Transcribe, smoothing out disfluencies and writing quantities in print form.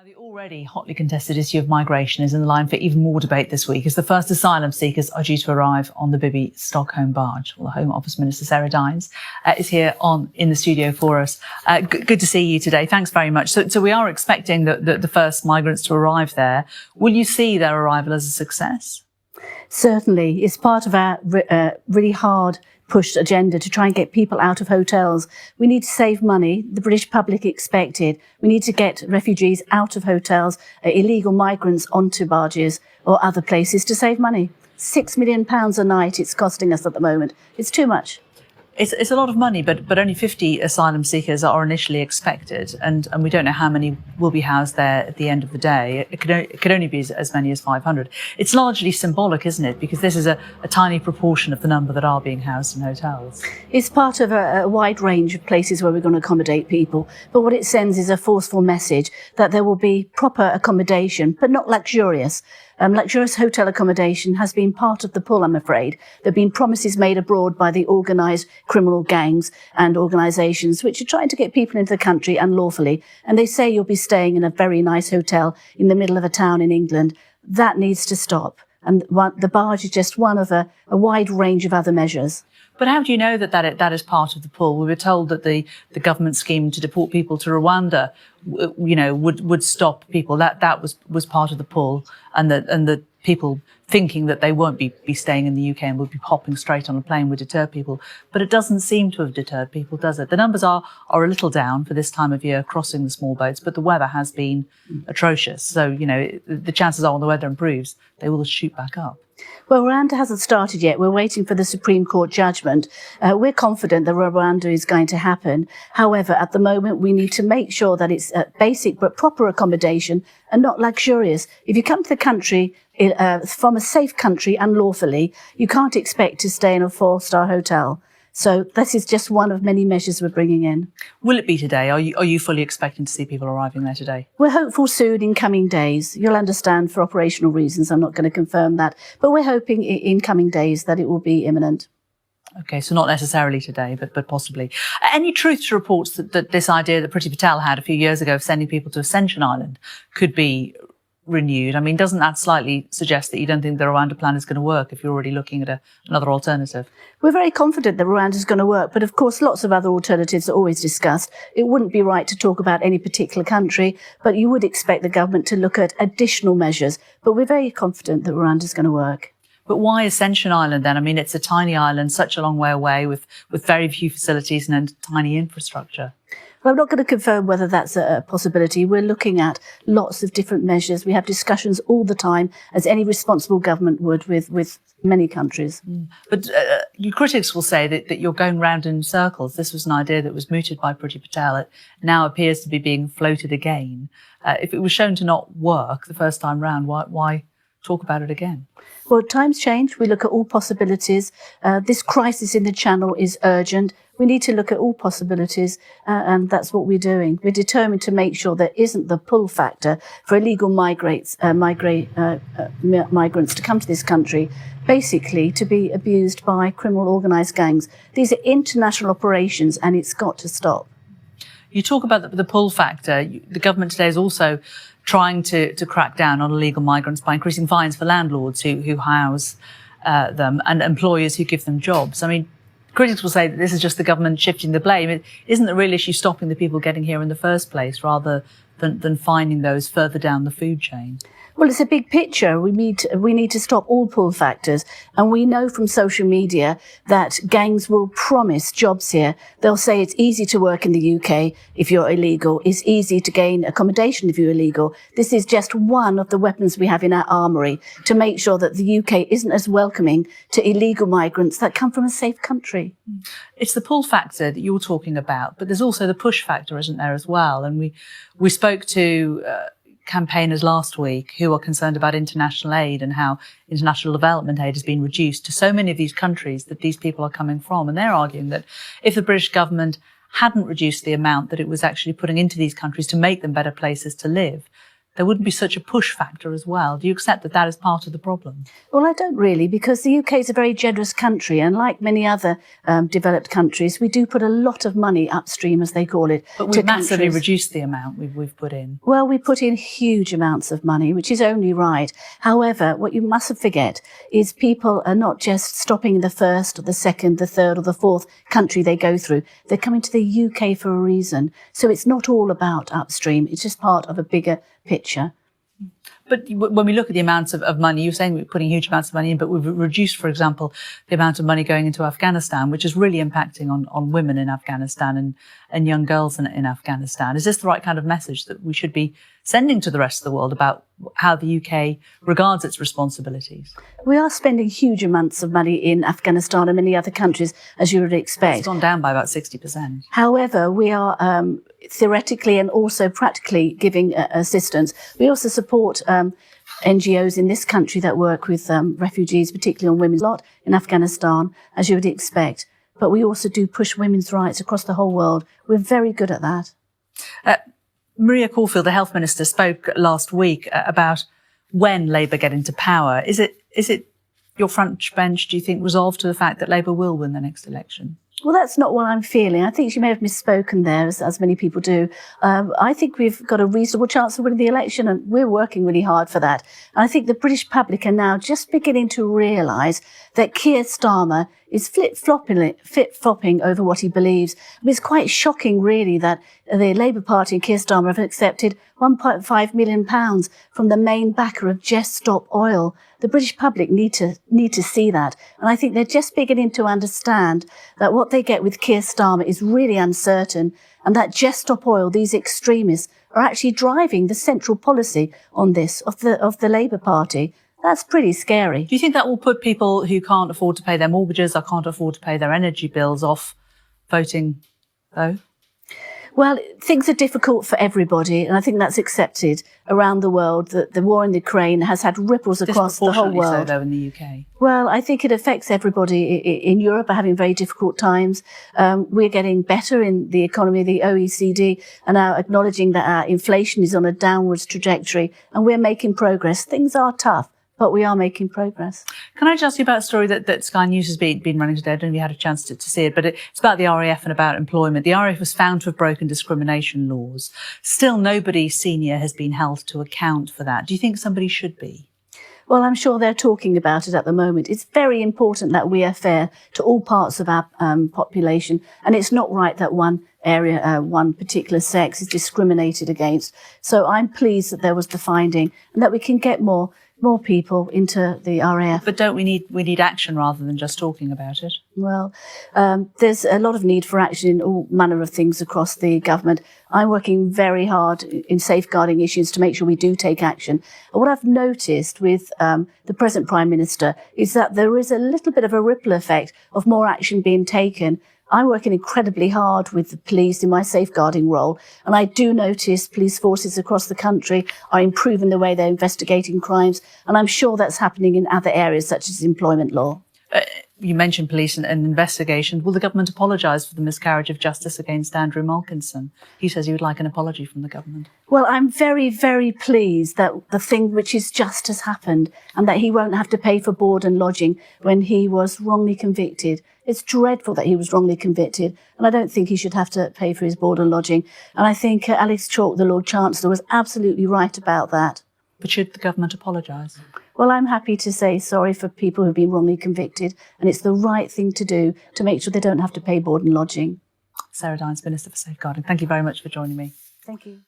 The already hotly contested issue of migration is in the line for even more debate this week as the first asylum seekers are due to arrive on the Bibi Stockholm barge. Well, the Home Office Minister Sarah Dines is here in the studio for us. Good to see you today. Thanks very much. So we are expecting the first migrants to arrive there. Will you see their arrival as a success? Certainly. It's part of our really hard pushed agenda to try and get people out of hotels. We need to save money. The British public expect it. We need to get refugees out of hotels, illegal migrants onto barges or other places to save money. £6 million a night it's costing us at the moment. It's too much. It's a lot of money, but only 50 asylum seekers are initially expected, and we don't know how many will be housed there at the end of the day. It could only be as many as 500. It's largely symbolic, isn't it? Because this is a tiny proportion of the number that are being housed in hotels. It's part of a wide range of places where we're going to accommodate people, but what it sends is a forceful message that there will be proper accommodation, but not luxurious. Luxurious hotel accommodation has been part of the pull, I'm afraid. There have been promises made abroad by the organised criminal gangs and organisations which are trying to get people into the country unlawfully. And they say you'll be staying in a very nice hotel in the middle of a town in England. That needs to stop. And the barge is just one of a wide range of other measures. But how do you know that is part of the pull? We were told that the government scheme to deport people to Rwanda, would stop people. That was part of the pull, and the people thinking that they won't be staying in the UK and would be hopping straight on a plane would deter people. But it doesn't seem to have deterred people, does it? The numbers are a little down for this time of year crossing the small boats, but the weather has been atrocious. So, the chances are when the weather improves, they will shoot back up. Well, Rwanda hasn't started yet. We're waiting for the Supreme Court judgment. We're confident that Rwanda is going to happen. However, at the moment, we need to make sure that it's basic but proper accommodation and not luxurious. If you come to the country from a safe country unlawfully, you can't expect to stay in a 4-star hotel. So this is just one of many measures we're bringing in. Will it be today? Are you fully expecting to see people arriving there today? We're hopeful soon in coming days. You'll understand for operational reasons, I'm not going to confirm that. But we're hoping in coming days that it will be imminent. OK, so not necessarily today, but possibly. Any truth to reports that this idea that Priti Patel had a few years ago of sending people to Ascension Island could be renewed? I mean, doesn't that slightly suggest that you don't think the Rwanda plan is going to work if you're already looking at another alternative? We're very confident that Rwanda is going to work, but of course lots of other alternatives are always discussed. It wouldn't be right to talk about any particular country, but you would expect the government to look at additional measures. But we're very confident that Rwanda is going to work. But why Ascension Island then? I mean, it's a tiny island, such a long way away with very few facilities and tiny infrastructure. Well, I'm not going to confirm whether that's a possibility. We're looking at lots of different measures. We have discussions all the time, as any responsible government would with many countries. But your critics will say that you're going round in circles. This was an idea that was mooted by Priti Patel. It now appears to be being floated again. If it was shown to not work the first time round, why talk about it again? Well, times change. We look at all possibilities. This crisis in the Channel is urgent. We need to look at all possibilities, and that's what we're doing. We're determined to make sure there isn't the pull factor for illegal migrants to come to this country, basically to be abused by criminal organised gangs. These are international operations, and it's got to stop. You talk about the pull factor. The government today is also trying to crack down on illegal migrants by increasing fines for landlords who house them and employers who give them jobs. I mean, critics will say that this is just the government shifting the blame. Isn't the real issue stopping the people getting here in the first place rather than finding those further down the food chain? Well, it's a big picture. We need to stop all pull factors. And we know from social media that gangs will promise jobs here. They'll say it's easy to work in the UK if you're illegal. It's easy to gain accommodation if you're illegal. This is just one of the weapons we have in our armoury to make sure that the UK isn't as welcoming to illegal migrants that come from a safe country. It's the pull factor that you're talking about, but there's also the push factor, isn't there, as well? And we spoke to campaigners last week who are concerned about international aid and how international development aid has been reduced to so many of these countries that these people are coming from. And they're arguing that if the British government hadn't reduced the amount that it was actually putting into these countries to make them better places to live, there wouldn't be such a push factor as well. Do you accept that that is part of the problem? Well, I don't really, because the UK is a very generous country, and like many other developed countries, we do put a lot of money upstream, as they call it. But we've massively reduced the amount we've put in. Well, we put in huge amounts of money, which is only right. However, what you mustn't forget is people are not just stopping in the first or the second, the third or the fourth country they go through. They're coming to the UK for a reason. So it's not all about upstream. It's just part of a bigger picture. But when we look at the amounts of money, you're saying we're putting huge amounts of money in, but we've reduced, for example, the amount of money going into Afghanistan, which is really impacting on women in Afghanistan and young girls in Afghanistan. Is this the right kind of message that we should be sending to the rest of the world about how the UK regards its responsibilities? We are spending huge amounts of money in Afghanistan and many other countries, as you would expect. It's gone down by about 60%. However, we are theoretically and also practically giving assistance. We also support NGOs in this country that work with refugees, particularly on women's lot in Afghanistan, as you would expect. But we also do push women's rights across the whole world. We're very good at that. Maria Caulfield, the Health Minister, spoke last week about when Labour get into power. Is it your front bench, do you think, resolved to the fact that Labour will win the next election? Well, that's not what I'm feeling. I think she may have misspoken there, as many people do. I think we've got a reasonable chance of winning the election, and we're working really hard for that. And I think the British public are now just beginning to realise that Keir Starmer is flip-flopping over what he believes. I mean, it's quite shocking, really, that the Labour Party and Keir Starmer have accepted £1.5 million from the main backer of Just Stop Oil. The British public need to see that. And I think they're just beginning to understand that what they get with Keir Starmer is really uncertain, and that Just Stop Oil, these extremists, are actually driving the central policy on this of the Labour Party. That's pretty scary. Do you think that will put people who can't afford to pay their mortgages or can't afford to pay their energy bills off voting, though? Well, things are difficult for everybody, and I think that's accepted around the world. That the war in Ukraine has had ripples across the whole world. So, though, in the UK. Well, I think it affects everybody. In Europe are having very difficult times. We're getting better in the economy. The OECD are now acknowledging that our inflation is on a downwards trajectory, and we're making progress. Things are tough, but we are making progress. Can I just ask you about a story that Sky News has been running today? I don't know if you had a chance to see it, but it's about the RAF and about employment. The RAF was found to have broken discrimination laws. Still, nobody senior has been held to account for that. Do you think somebody should be? Well, I'm sure they're talking about it at the moment. It's very important that we are fair to all parts of our population, and it's not right that one area, one particular sex is discriminated against. So I'm pleased that there was the finding and that we can get more people into the RAF. But don't we need action rather than just talking about it? Well, there's a lot of need for action in all manner of things across the government. I'm working very hard in safeguarding issues to make sure we do take action. And what I've noticed with the present Prime Minister is that there is a little bit of a ripple effect of more action being taken. I'm working incredibly hard with the police in my safeguarding role, and I do notice police forces across the country are improving the way they're investigating crimes, and I'm sure that's happening in other areas such as employment law. You mentioned police and investigations. Will the government apologise for the miscarriage of justice against Andrew Malkinson? He says he would like an apology from the government. Well, I'm very, very pleased that the thing which is just has happened and that he won't have to pay for board and lodging when he was wrongly convicted. It's dreadful that he was wrongly convicted, and I don't think he should have to pay for his board and lodging. And I think Alex Chalk, the Lord Chancellor, was absolutely right about that. But should the government apologise? Well, I'm happy to say sorry for people who've been wrongly convicted, and it's the right thing to do to make sure they don't have to pay board and lodging. Sarah Dines, Minister for Safeguarding, thank you very much for joining me. Thank you.